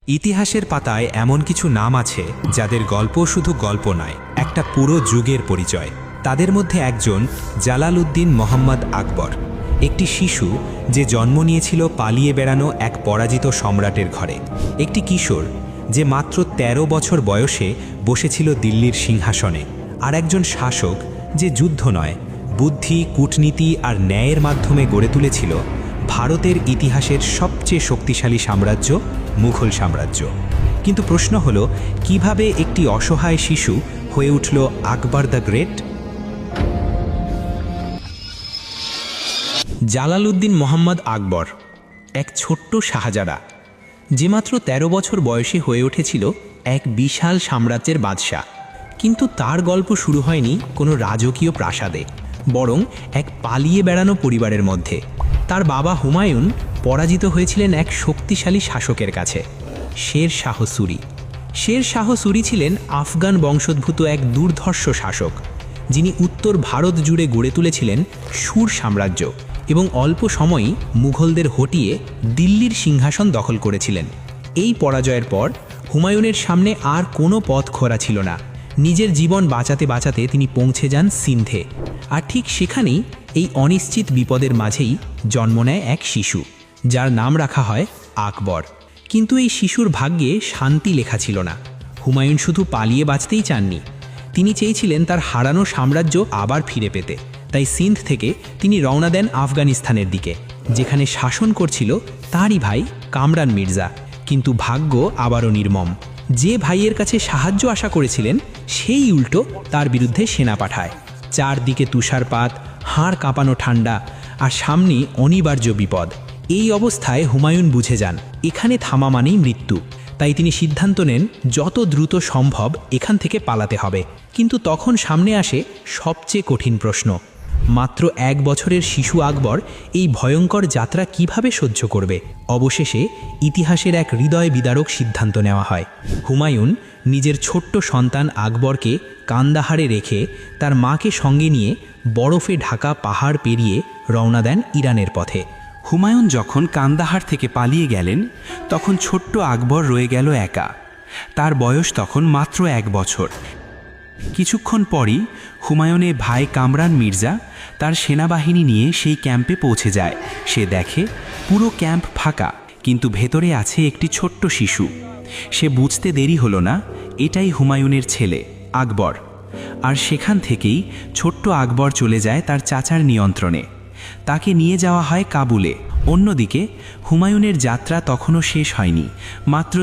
ইতিহাসের পাতায় এমন কিছু নাম আছে যাদের গল্প শুধু গল্প নয়, একটা পুরো যুগের পরিচয়। তাদের মধ্যে একজন জালালউদ্দিন মোহাম্মদ আকবর, একটি শিশু যে জন্ম নিয়েছিল পালিয়ে বেড়ানো এক পরাজিত সম্রাটের ঘরে, একটি কিশোর যে মাত্র ১৩ বছর বয়সে বসেছিল দিল্লির সিংহাসনে, আর একজন শাসক যে যুদ্ধ নয়, বুদ্ধি, কূটনীতি আর ন্যায়ের মাধ্যমে গড়ে তুলেছিল ভারতের ইতিহাসের সবচেয়ে শক্তিশালী সাম্রাজ্য, মুঘল সাম্রাজ্য। কিন্তু প্রশ্ন হলো, কিভাবে একটি অসহায় শিশু হয়ে উঠল আকবর দ্য গ্রেট? জালালউদ্দিন মোহাম্মদ আকবর এক ছোট্ট শাহজাদা, যে মাত্র ১৩ বছর বয়সে হয়ে উঠেছিল এক বিশাল সাম্রাজ্যের বাদশাহ। কিন্তু তার গল্প শুরু হয়নি কোনো রাজকীয় প্রাসাদে, বরং এক পালিয়ে বেড়ানো পরিবারের মধ্যে। তার বাবা হুমায়ুন পরাজিত হয়েছিলেন এক শক্তিশালী শাসকের কাছে, শের শাহ সুরি। শের শাহ সুরি ছিলেন আফগান বংশোদ্ভূত এক দুর্ধর্ষ শাসক, যিনি উত্তর ভারত জুড়ে গড়ে তুলেছিলেন সুর সাম্রাজ্য এবং অল্প সময়ই মুঘলদের হটিয়ে দিল্লির সিংহাসন দখল করেছিলেন। এই পরাজয়ের পর হুমায়ুনের সামনে আর কোনো পথ খোলা ছিল না। নিজের জীবন বাঁচাতে বাঁচাতে তিনি পৌঁছে যান সিন্ধে, আর ঠিক সেখানেই এই অনিশ্চিত বিপদের মাঝেই জন্ম নেয় এক শিশু, যার নাম রাখা হয় আকবর। কিন্তু এই শিশুর ভাগ্যে শান্তি লেখা ছিল না। হুমায়ুন শুধু পালিয়ে বাঁচতেই চাননি, তিনি চেয়েছিলেন তার হারানো সাম্রাজ্য আবার ফিরে পেতে। তাই সিন্ধ থেকে তিনি রওনা দেন আফগানিস্তানের দিকে, যেখানে শাসন করছিল তাঁরই ভাই কামরান মির্জা। কিন্তু ভাগ্য আবারও নির্মম। যে ভাইয়ের কাছে সাহায্য আশা করেছিলেন, সেই উল্টো তার বিরুদ্ধে সেনা পাঠায়। চারদিকে তুষারপাত, হাড় কাঁপানো ঠান্ডা, আর সামনে অনিবার্য বিপদ। এই অবস্থায় হুমায়ুন বুঝে যান, এখানে থামা মানেই মৃত্যু। তাই তিনি সিদ্ধান্ত নেন যত দ্রুত সম্ভব এখান থেকে পালাতে হবে। কিন্তু তখন সামনে আসে সবচেয়ে কঠিন প্রশ্ন, মাত্র ১ বছরের শিশু আকবর এই ভয়ঙ্কর যাত্রা কিভাবে সহ্য করবে? অবশেষে ইতিহাসের এক হৃদয় বিদারক সিদ্ধান্ত নেওয়া হয়। হুমায়ুন নিজের ছোট্ট সন্তান আকবরকে কান্দাহারে রেখে তার মাকে সঙ্গে নিয়ে বরফে ঢাকা পাহাড় পেরিয়ে রওনা দেন ইরানের পথে। হুমায়ুন যখন কান্দাহার থেকে পালিয়ে গেলেন, তখন ছোট্ট আকবর রয়ে গেল একা। তার বয়স তখন মাত্র ১ বছর। কিছুক্ষণ পরই হুমায়ুনের ভাই কামরান মির্জা তার সেনাবাহিনী নিয়ে সেই ক্যাম্পে পৌঁছে যায়। সে দেখে পুরো ক্যাম্প ফাঁকা, কিন্তু ভেতরে আছে একটি ছোট্ট শিশু। সে বুঝতে দেরি হলো না, এটাই হুমায়ুনের ছেলে আকবর। আর সেখান থেকেই ছোট্ট আকবর চলে যায় তার চাচার নিয়ন্ত্রণে। তাকে নিয়ে যাওয়া হয় কাবুলে। অন্যদিকে হুমায়ুনের যাত্রা তখনও শেষ হয়নি। মাত্র